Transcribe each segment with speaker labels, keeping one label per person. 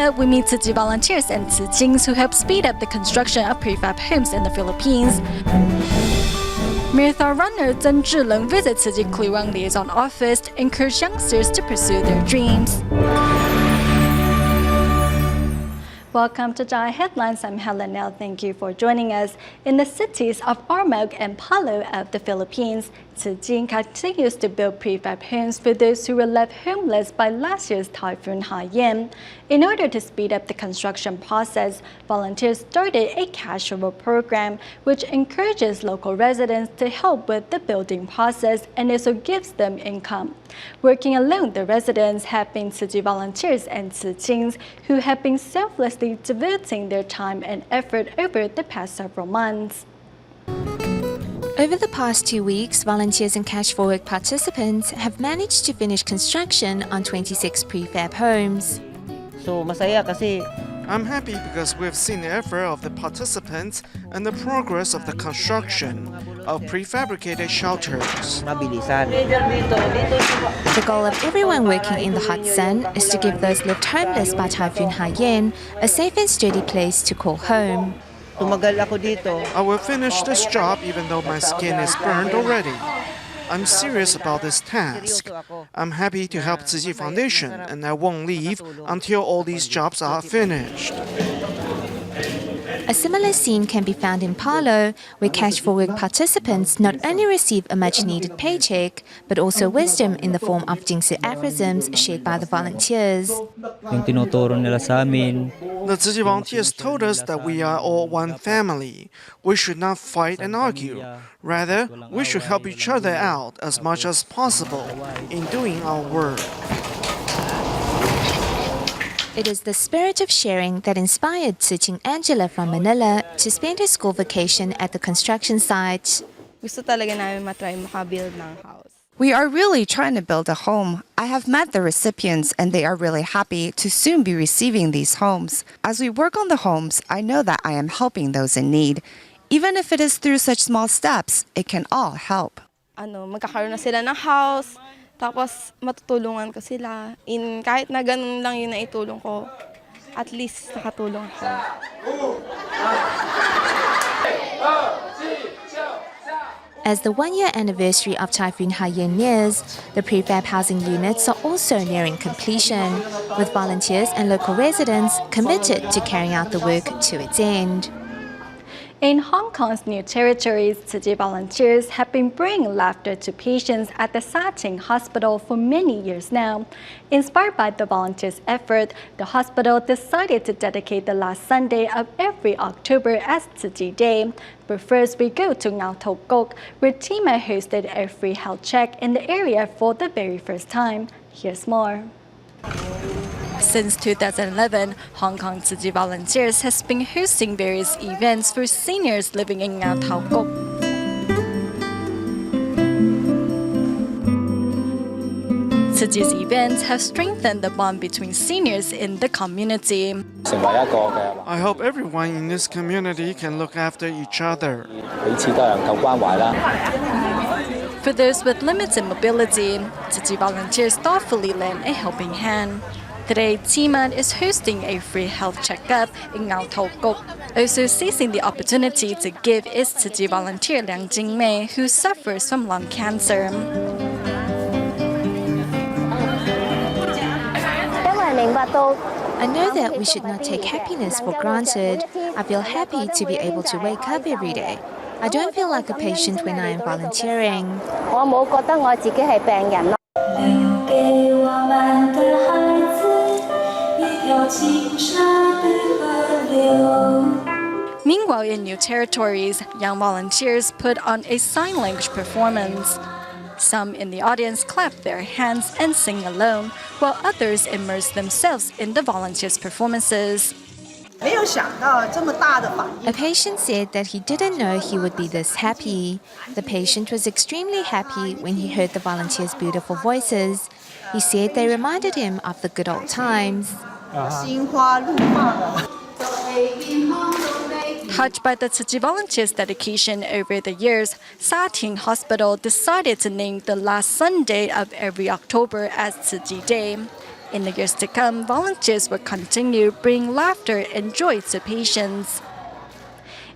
Speaker 1: up, we meet Tzu Chi volunteers and Tzu Chings who help speed up the construction of prefab homes in the Philippines. Marathon runner Cheng Zhee Long visits Tzu Chi Kulang Liaison office to encourage youngsters to pursue their dreams. Welcome to DaAi Headlines. I'm Helen Nell. Thank you for joining us. In the cities of Ormoc and Palau of the Philippines, Tzu Chi continues to build prefab homes for those who were left homeless by last year's Typhoon Haiyan. In order to speed up the construction process, volunteers started a cash reward program which encourages local residents to help with the building process and also gives them income. Working alone, the residents have been Tzu Chi volunteers and Tzu Chings who have been selflessly devoting their time and effort over the past several months.
Speaker 2: Over the past 2 weeks, volunteers and cash for work participants have managed to finish construction on 26 prefab homes.
Speaker 3: So, masaya kasi
Speaker 4: I'm happy because we've seen the effort of the participants and the progress of the construction of prefabricated shelters.
Speaker 3: mabilisan.
Speaker 2: The goal of everyone working in the hot sun is to give those left homeless by Typhoon Haiyan a safe and sturdy place to call home.
Speaker 3: Tumagal ako dito.
Speaker 4: I will finish this job even though my skin is burned already. I'm serious about this task. I'm happy to help Tzu Chi Foundation and I won't leave until all these jobs are finished.
Speaker 2: A similar scene can be found in Palau, where cash for work participants not only receive a much-needed paycheck, but also wisdom in the form of Jingsu aphorisms shared by the volunteers.
Speaker 3: Yung tinuturo nila sa amin.
Speaker 4: The Tzu Chi volunteers told us that we are all one family. We should not fight and argue. Rather, we should help each other out as much as possible in doing our work.
Speaker 2: It is the spirit of sharing that inspired Tzu Ching Angela from Manila to spend her school vacation at the construction site.
Speaker 5: Gusto talaga namin matry makabuild ng house.
Speaker 6: We are really trying to build a home. I have met the recipients and they are really happy to soon be receiving these homes. As we work on the homes, I know that I am helping those in need. Even if it is through such small steps, it can all help.
Speaker 5: Magkakaroon na sila ng house, tapos matutulungan ko sila. Kahit na ganun lang yun na itulong ko, at least nakatulong ako.
Speaker 2: As the one-year anniversary of Typhoon Haiyan nears, the prefab housing units are also nearing completion, with volunteers and local residents committed to carrying out the work to its end.
Speaker 1: In Hong Kong's new territories, Tzu Chi volunteers have been bringing laughter to patients at the Sa Ting Hospital for many years now. Inspired by the volunteers' effort, the hospital decided to dedicate the last Sunday of every October as Tzu Chi Day. But first, we go to Ngau Tho Kok, where Tima hosted a free health check in the area for the very first time. Here's more. Since 2011, Hong Kong Tzu Chi volunteers has been hosting various events for seniors living in Ngau Tho Kok. Tzu Chi's events have strengthened the bond between seniors in the community.
Speaker 4: I hope everyone in this community can look after each other.
Speaker 1: For those with limited mobility, Tzu Chi volunteers thoughtfully lend a helping hand. Today, Tima is hosting a free health checkup in Ngau Tho Kok. Also seizing the opportunity to give is Tzu Chi volunteer Liang Jingmei, who suffers from lung cancer.
Speaker 2: I know that we should not take happiness for granted. I feel happy to be able to wake up every day. I don't feel like a patient when I am volunteering.
Speaker 1: Meanwhile, in new territories, young volunteers put on a sign language performance. Some in the audience clap their hands and sing alone, while others immerse themselves in the volunteers' performances.
Speaker 2: A patient said that he didn't know he would be this happy. The patient was extremely happy when he heard the volunteers' beautiful voices. He said they reminded him of the good old times.
Speaker 1: Touched by the Tzu Chi volunteers' dedication over the years, Sa Ting Hospital decided to name the last Sunday of every October as Tzu Chi Day. In the years to come, volunteers will continue bringing laughter and joy to patients.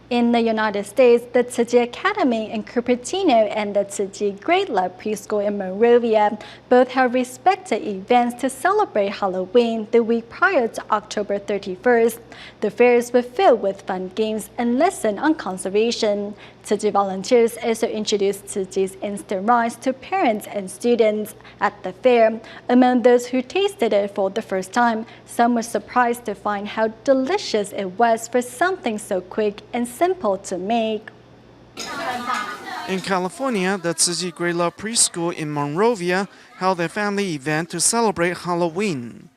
Speaker 1: In the United States, the Tzu Chi Academy in Cupertino and the Tzu Chi Great Love Preschool in Monrovia both held respected events to celebrate Halloween the week prior to October 31st. The fairs were filled with fun games and lessons on conservation. Tzu Chi volunteers also introduced Tzu Chi's instant rice to parents and students at the fair. Among those who tasted it for the first time, some were surprised to find how delicious it was for something so quick and simple to make.
Speaker 4: In California, the Tzu Chi Great Love Preschool in Monrovia held a family event to celebrate Halloween.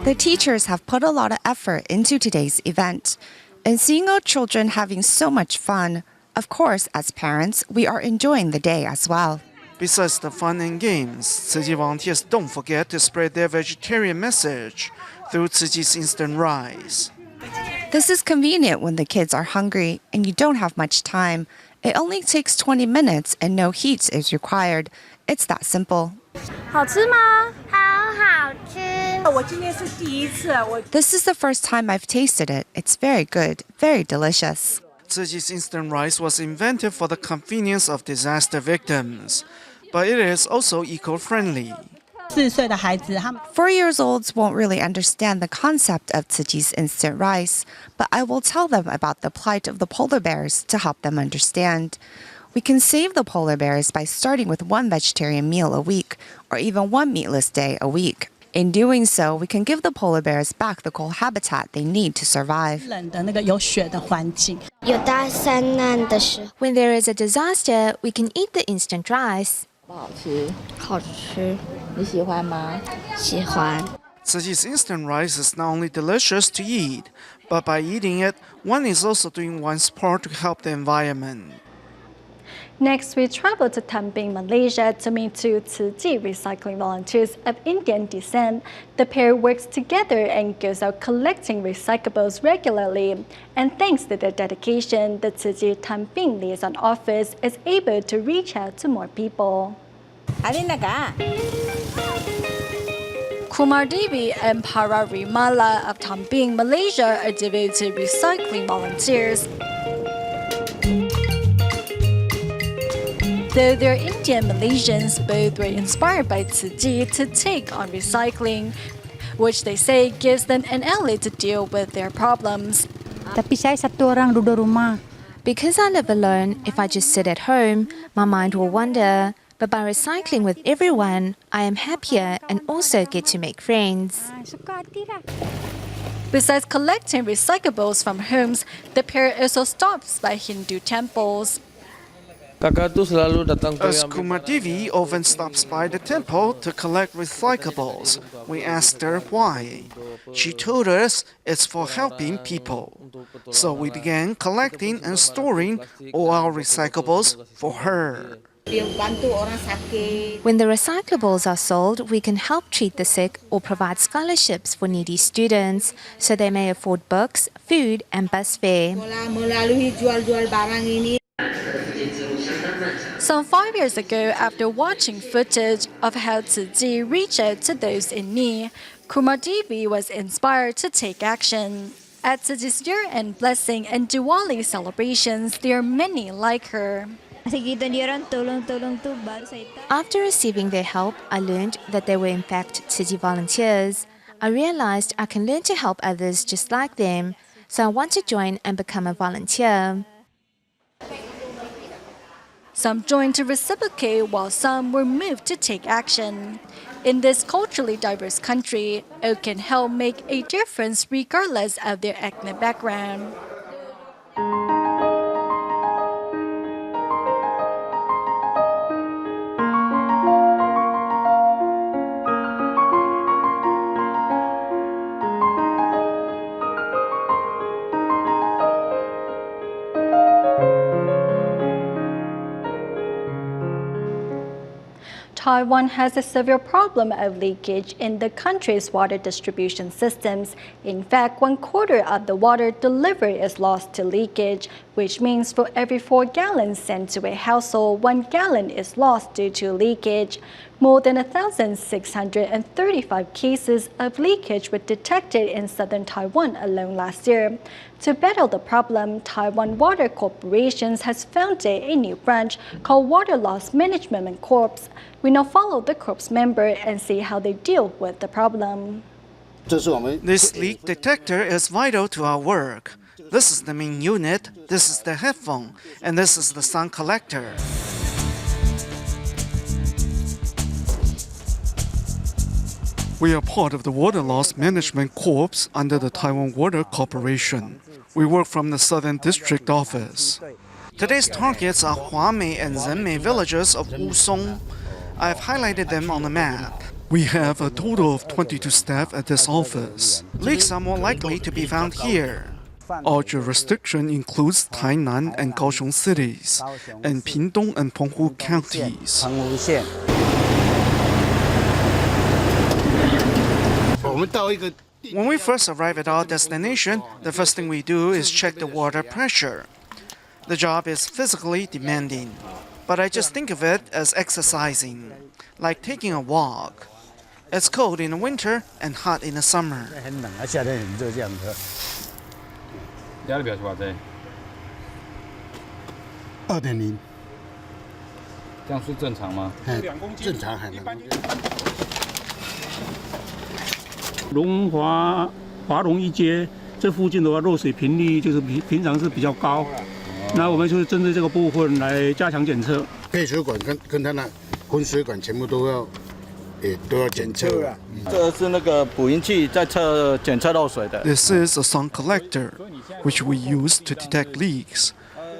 Speaker 6: The teachers have put a lot of effort into today's event. And seeing our children having so much fun, of course, as parents, we are enjoying the day as well.
Speaker 4: Besides the fun and games, Tzu Chi volunteers don't forget to spread their vegetarian message through Tzu Chi's instant rice.
Speaker 6: This is convenient when the kids are hungry and you don't have much time. It only takes 20 minutes and no heat is required. It's that simple.
Speaker 7: 好吃吗？
Speaker 8: 好好吃。
Speaker 7: 我今天是第一次，
Speaker 6: This is the first time I've tasted it. It's very good, very delicious.
Speaker 4: Tzu Chi's instant rice was invented for the convenience of disaster victims, but it is also eco-friendly.
Speaker 7: 4岁的孩子，他们
Speaker 6: 4-year-olds won't really understand the concept of Tzu Chi's instant rice, but I will tell them about the plight of the polar bears to help them understand. We can save the polar bears by starting with one vegetarian meal a week, or even one meatless day a week. In doing so, we can give the polar bears back the cold habitat they need to survive.
Speaker 7: 冷的那个有雪的环境。
Speaker 8: 有大山难的时候，
Speaker 2: When there is a disaster, we can eat the instant rice.
Speaker 9: 不好吃，
Speaker 8: 好吃，
Speaker 9: 你喜欢吗？
Speaker 8: 喜欢。
Speaker 4: Tzu Chi's instant rice is not only delicious to eat, but by eating it, one is also doing one's part to help the environment.
Speaker 1: Next, we travel to Tamping, Malaysia to meet two Tzu Chi recycling volunteers of Indian descent. The pair works together and goes out collecting recyclables regularly. And thanks to their dedication, the Tzu Chi Tamping Liaison Office is able to reach out to more people.
Speaker 7: alin naga?
Speaker 1: Kumar Devi and Para Rimala of Tamping, Malaysia are devoted recycling volunteers. Though they're Indian Malaysians, both were inspired by Tzu Chi to take on recycling, which they say gives them an outlet to deal with their problems.
Speaker 7: Tapi saya satu orang duduk rumah.
Speaker 2: Because I live alone, if I just sit at home, my mind will wander. But by recycling with everyone, I am happier and also get to make friends.
Speaker 7: Suka hati lah.
Speaker 1: Besides collecting recyclables from homes, the pair also stops by Hindu temples.
Speaker 10: Kakak tuh selalu datang
Speaker 4: As Kumar Devi often stops by the temple to collect recyclables, we asked her why. She told us it's for helping people. So we began collecting and storing all our recyclables for her.
Speaker 2: When the recyclables are sold, we can help treat the sick or provide scholarships for needy students so they may afford books, food, and bus fare.
Speaker 1: Some 5 years ago, after watching footage of how Tzu Chi reached out to those in need, Kumar Devi was inspired to take action. At Tzu Chi's year-end blessing and Diwali celebrations, there are many like her.
Speaker 2: After receiving their help, I learned that they were in fact Tzu Chi volunteers. I realized I can learn to help others just like them, so I want to join and become a volunteer.
Speaker 1: Some joined to reciprocate, while some were moved to take action. In this culturally diverse country, all can help make a difference regardless of their ethnic background. Taiwan has a severe problem of leakage in the country's water distribution systems. In fact, 1/4 of the water delivered is lost to leakage, which means for every 4 gallons sent to a household, 1 gallon is lost due to leakage. More than 1,635 cases of leakage were detected in southern Taiwan alone last year. To battle the problem, Taiwan Water Corporation has founded a new branch called Water Loss Management Corps. We now follow the corps member and see how they deal with the problem.
Speaker 4: This leak detector is vital to our work. This is the main unit, this is the headphone, and this is the sound collector. We are part of the Water Loss Management Corps under the Taiwan Water Corporation. We work from the Southern District Office. Today's targets are Huamei and Zhenmei villages of Wusong. I've highlighted them on the map. We have a total of 22 staff at this office. Leaks are more likely to be found here. Our jurisdiction includes Tainan and Kaohsiung cities, and Pingtung and Penghu counties. When we first arrive at our destination, the first thing we do is check the water pressure. The job is physically demanding, but I just think of it as exercising, like taking a walk. It's cold in the winter and hot in the summer.
Speaker 11: 压力表是多少？
Speaker 12: 2.0，
Speaker 11: 这样是正常吗？
Speaker 12: 正常还能。
Speaker 13: 华龙一街这附近的话，漏水频率就是平常是比较高。那我们就是针对这个部分来加强检测。
Speaker 12: 配水管跟它那分水管全部都要检测啊。
Speaker 10: 这是那个捕音器在检测漏水的。
Speaker 4: This is a sound collector, which we use to detect leaks.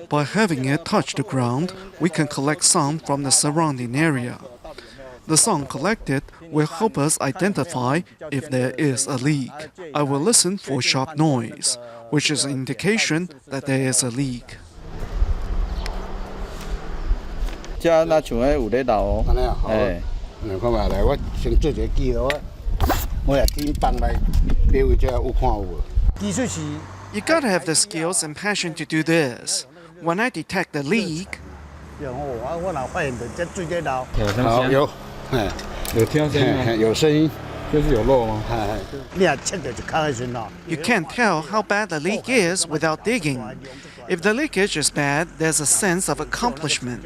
Speaker 4: By having it touch the ground, we can collect sound from the surrounding area. The sound collected will help us identify if there is a leak. I will listen for sharp noise, which is an indication that there is a leak.
Speaker 10: 这那像迄有咧流哦。哎，
Speaker 12: 看嘛来，我先做一个记录啊。我也顶放来，别位遮有看有无？技术是。
Speaker 4: You gotta have the skills and passion to do this. When I detect the leak,
Speaker 12: 我哪发现到这水在流？
Speaker 11: 有听到声音吗？
Speaker 12: 有声音，
Speaker 11: 就是有漏吗？
Speaker 12: 你也测到就靠在身咯。
Speaker 4: you can't tell how bad the leak is without digging. If the leakage is bad, there's a sense of accomplishment.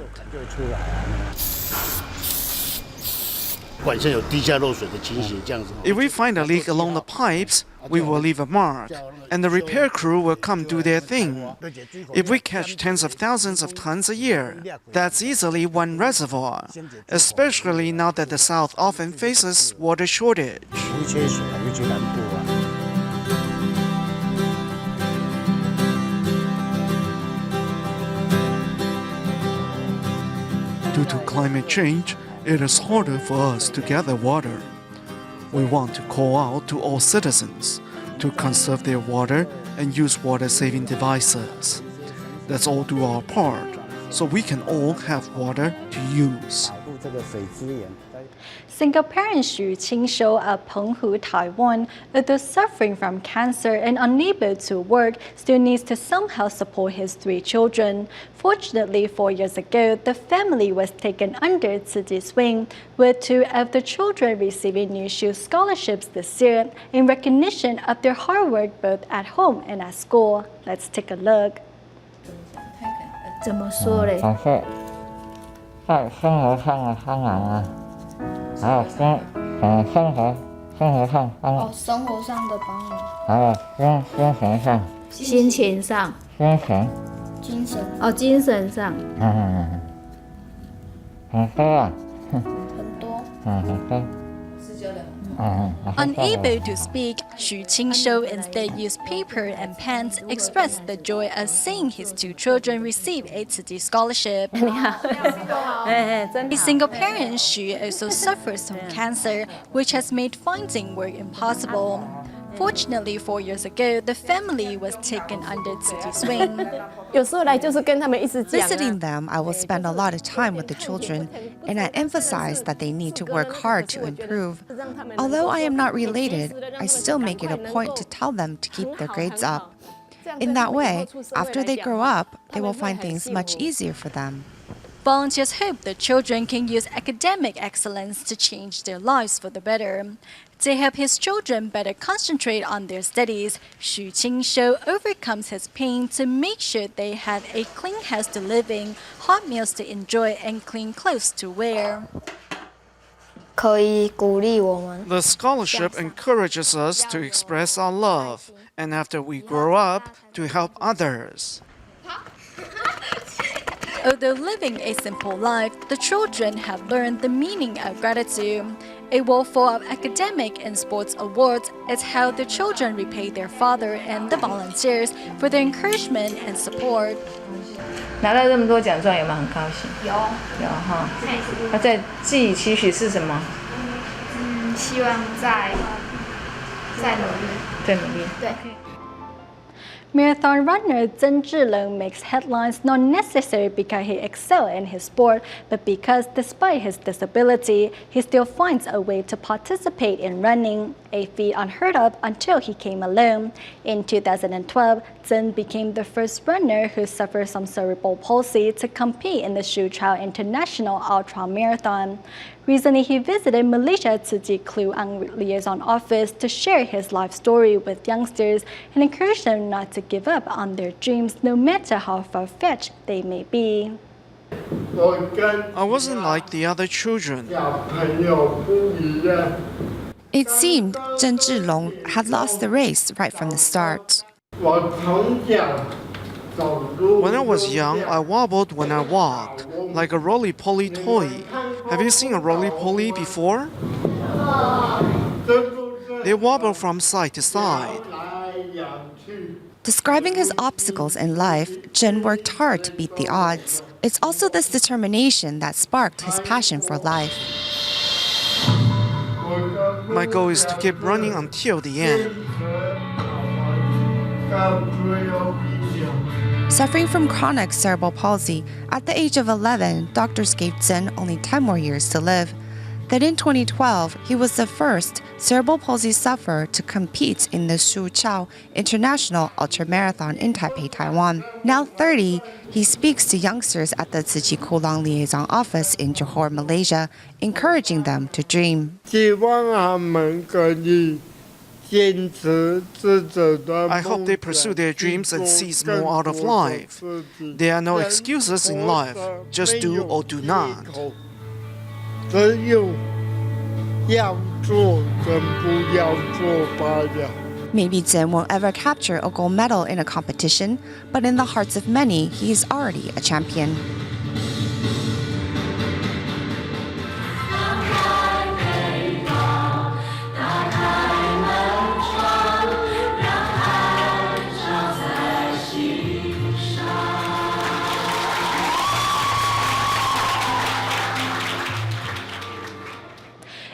Speaker 12: 管线有地下漏水的倾斜，这样子。
Speaker 4: If we find a leak along the pipes, we will leave a mark, and the repair crew will come do their thing. If we catch tens of thousands of tons a year, that's easily one reservoir, especially now that the South often faces water shortage.
Speaker 12: 不缺水啊，尤其南部啊。
Speaker 4: Due to climate change, it is harder for us to gather water. We want to call out to all citizens to conserve their water and use water-saving devices. Let's all do our part so we can all have water to use.
Speaker 1: Single parent Tzu Chings of Penghu, Taiwan, although suffering from cancer and unable to work, still needs to somehow support his 3 children. Fortunately, 4 years ago, the family was taken under Tzu Chi's wing, with 2 of the children receiving new shoe scholarships this year in recognition of their hard work both at home and at school. Let's take a look.
Speaker 9: 怎么说嘞？
Speaker 14: 在生活上的帮忙啊，还有生活上帮忙。
Speaker 8: 生活上的帮忙。
Speaker 14: 还有精神上。
Speaker 9: 心情上。
Speaker 8: 精神。
Speaker 9: 精神上。
Speaker 14: 很多啊。
Speaker 8: 很多。
Speaker 14: 很多。
Speaker 1: Unable to speak, Tzu Chings instead used paper and pens to express the joy of seeing his 2 children receive a Tzu Chi scholarship. A single parent, Tzu also suffers from cancer, which has made finding work impossible. Fortunately, 4 years ago, the family was taken under Tzu Chi's wing.
Speaker 6: Visiting them, I will spend a lot of time with the children, and I emphasize that they need to work hard to improve. Although I am not related, I still make it a point to tell them to keep their grades up. In that way, after they grow up, they will find things much easier for them.
Speaker 1: Volunteers hope the children can use academic excellence to change their lives for the better. To help his children better concentrate on their studies, Tzu Chings overcomes his pain to make sure they have a clean house to live in, hot meals to enjoy, and clean clothes to wear.
Speaker 4: The scholarship encourages us to express our love, and after we grow up, to help others.
Speaker 1: Although living a simple life, the children have learned the meaning of gratitude. A wall full of academic and sports awards is how the children repay their father and the volunteers for their encouragement and support.
Speaker 15: 拿到这么多奖状，有没有很高兴？有哈。那在自己期许是什么？
Speaker 8: 希望再努力。
Speaker 15: 再努力。
Speaker 8: 对。
Speaker 1: Marathon runner Cheng Zhee Long makes headlines not necessarily because he excels in his sport, but because despite his disability, he still finds a way to participate in running, a feat unheard of until he came alone. In 2012, Cheng became the first runner who suffered from cerebral palsy to compete in the Tzu Chi International Ultra Marathon. Recently, he visited Malaysia Tzu Chi Kulang Liaison office to share his life story with youngsters and encourage them not to give up on their dreams, no matter how far-fetched they may be.
Speaker 4: I wasn't like the other children.
Speaker 6: It seemed Cheng Zhee Long had lost the race right from the start.
Speaker 4: When I was young, I wobbled when I walked, like a roly-poly toy. Have you seen a roly-poly before? They wobble from side to side.
Speaker 6: Describing his obstacles in life, Cheng worked hard to beat the odds. It's also this determination that sparked his passion for life.
Speaker 4: My goal is to keep running until the end.
Speaker 6: Suffering from chronic cerebral palsy, at the age of 11, doctors gave Cheng only 10 more years to live. Then in 2012, he was the first cerebral palsy sufferer to compete in the Tzu Chi International Ultramarathon in Taipei, Taiwan. Now 30, he speaks to youngsters at the Tzu Chi Kulang Liaison office in Johor, Malaysia, encouraging them to dream.
Speaker 4: I hope they pursue their dreams and seize more out of life. There are no excuses in life. Just do or do not.
Speaker 6: Maybe Cheng won't ever capture a gold medal in a competition, but in the hearts of many, he is already a champion.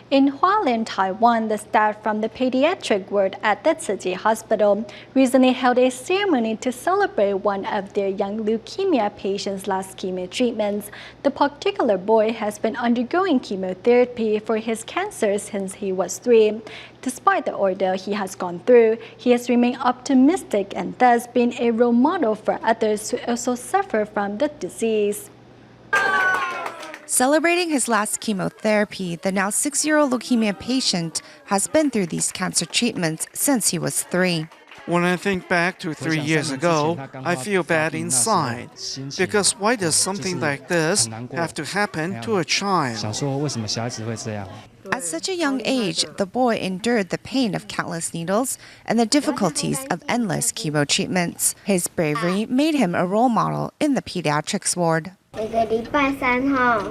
Speaker 1: In Hualien, Taiwan, the staff from the pediatric ward at the Tzu Chi Hospital recently held a ceremony to celebrate one of their young leukemia patients' last chemo treatments. The particular boy has been undergoing chemotherapy for his cancer since he was 3. Despite the ordeal he has gone through, he has remained optimistic and thus been a role model for others who also suffer from the disease.
Speaker 6: Celebrating his last chemotherapy, the now 6-year-old leukemia patient has been through these cancer treatments since he was 3.
Speaker 4: When I think back to 3 years ago, I feel bad inside. Because why does something like this have to happen to a child?
Speaker 6: At such a young age, the boy endured the pain of countless needles and the difficulties of endless chemo treatments. His bravery made him a role model in the pediatrics ward.
Speaker 16: 每个礼拜3号，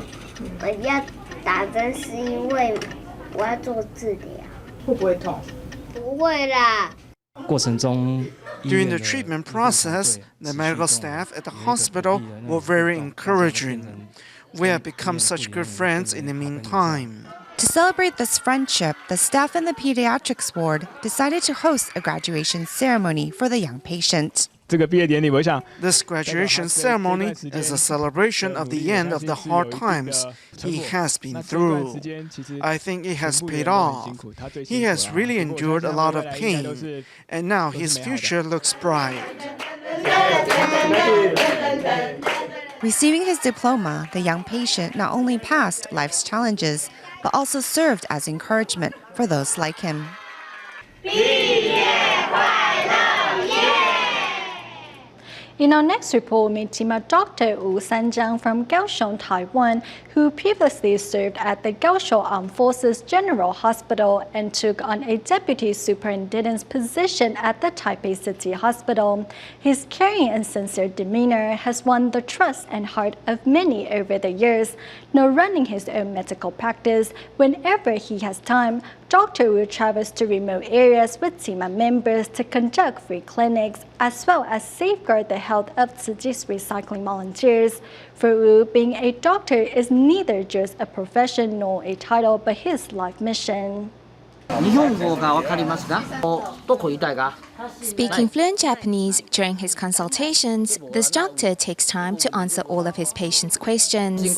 Speaker 16: 我要打针是因为我要做治疗。
Speaker 15: 会不会痛？
Speaker 16: 不会啦。
Speaker 4: During the treatment process, the medical staff at the hospital were very encouraging. We have become such good friends in the meantime.
Speaker 6: To celebrate this friendship, the staff in the pediatrics ward decided to host a graduation ceremony for the young patient.
Speaker 4: This graduation ceremony is a celebration of the end of the hard times he has been through. I think it has paid off. He has really endured a lot of pain, and now his future looks bright.
Speaker 6: Receiving his diploma, the young patient not only passed life's challenges, but also served as encouragement for those like him.
Speaker 1: In our next report, we meet Dr. Wu Sanjiang from Kaohsiung, Taiwan, who previously served at the Kaohsiung Armed Forces General Hospital and took on a deputy superintendent's position at the Taipei City Hospital. His caring and sincere demeanor has won the trust and heart of many over the years. Now running his own medical practice, whenever he has time, Dr. Wu travels to remote areas with team members to conduct free clinics, as well as safeguard the health of Tzu Chi's recycling volunteers. For Wu, being a doctor is neither just a profession nor a title, but his life mission.
Speaker 2: Speaking fluent Japanese during his consultations, this doctor takes time to answer all of his patients' questions.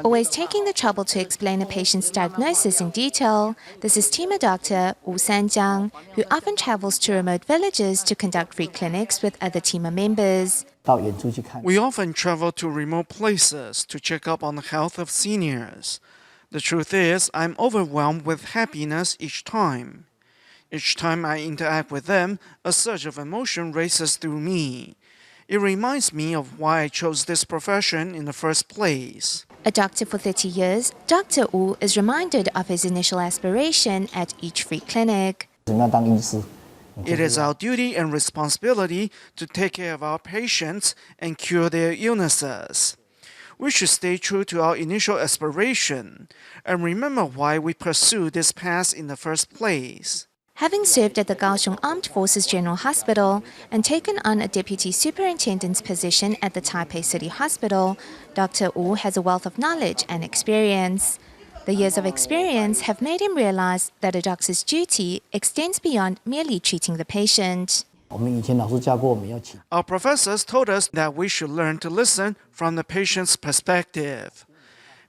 Speaker 2: Always taking the trouble to explain a patient's diagnosis in detail, this is Tima Dr. Wu Sanjiang, who often travels to remote villages to conduct free clinics with other Tima members.
Speaker 4: We often travel to remote places to check up on the health of seniors. The truth is, I'm overwhelmed with happiness each time. Each time I interact with them, a surge of emotion races through me. It reminds me of why I chose this profession in the first place.
Speaker 2: A doctor for 30 years, Dr. Wu is reminded of his initial aspiration at each free clinic.
Speaker 4: It is our duty and responsibility to take care of our patients and cure their illnesses. We should stay true to our initial aspiration and remember why we pursued this path in the first place.
Speaker 2: Having served at the Kaohsiung Armed Forces General Hospital and taken on a deputy superintendent's position at the Taipei City Hospital, Dr. Wu has a wealth of knowledge and experience. The years of experience have made him realize that a doctor's duty extends beyond merely treating the patient.
Speaker 4: Our professors told us that we should learn to listen from the patient's perspective.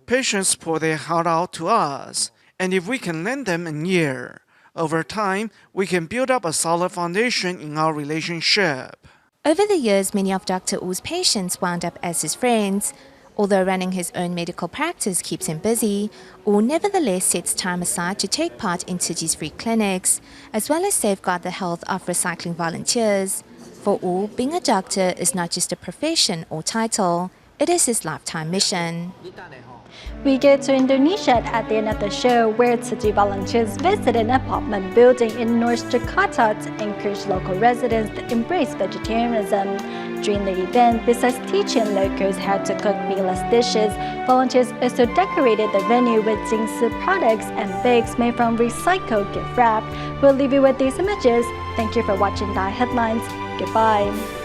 Speaker 4: Patients pour their heart out to us, and if we can lend them an ear, over time, we can build up a solid foundation in our relationship.
Speaker 2: Over the years, many of Dr. Wu's patients wound up as his friends. Although running his own medical practice keeps him busy, Wu nevertheless sets time aside to take part in Tzu Chi's free clinics, as well as safeguard the health of recycling volunteers. For Wu, being a doctor is not just a profession or title, it is his lifetime mission.
Speaker 1: We go to Indonesia at the end of the show, where Tzu Chi volunteers visit an apartment building in North Jakarta to encourage local residents to embrace vegetarianism. During the event, besides teaching locals how to cook meatless dishes, volunteers also decorated the venue with Jingsi products and bags made from recycled gift wrap. We'll leave you with these images. Thank you for watching DaAi Headlines. Goodbye.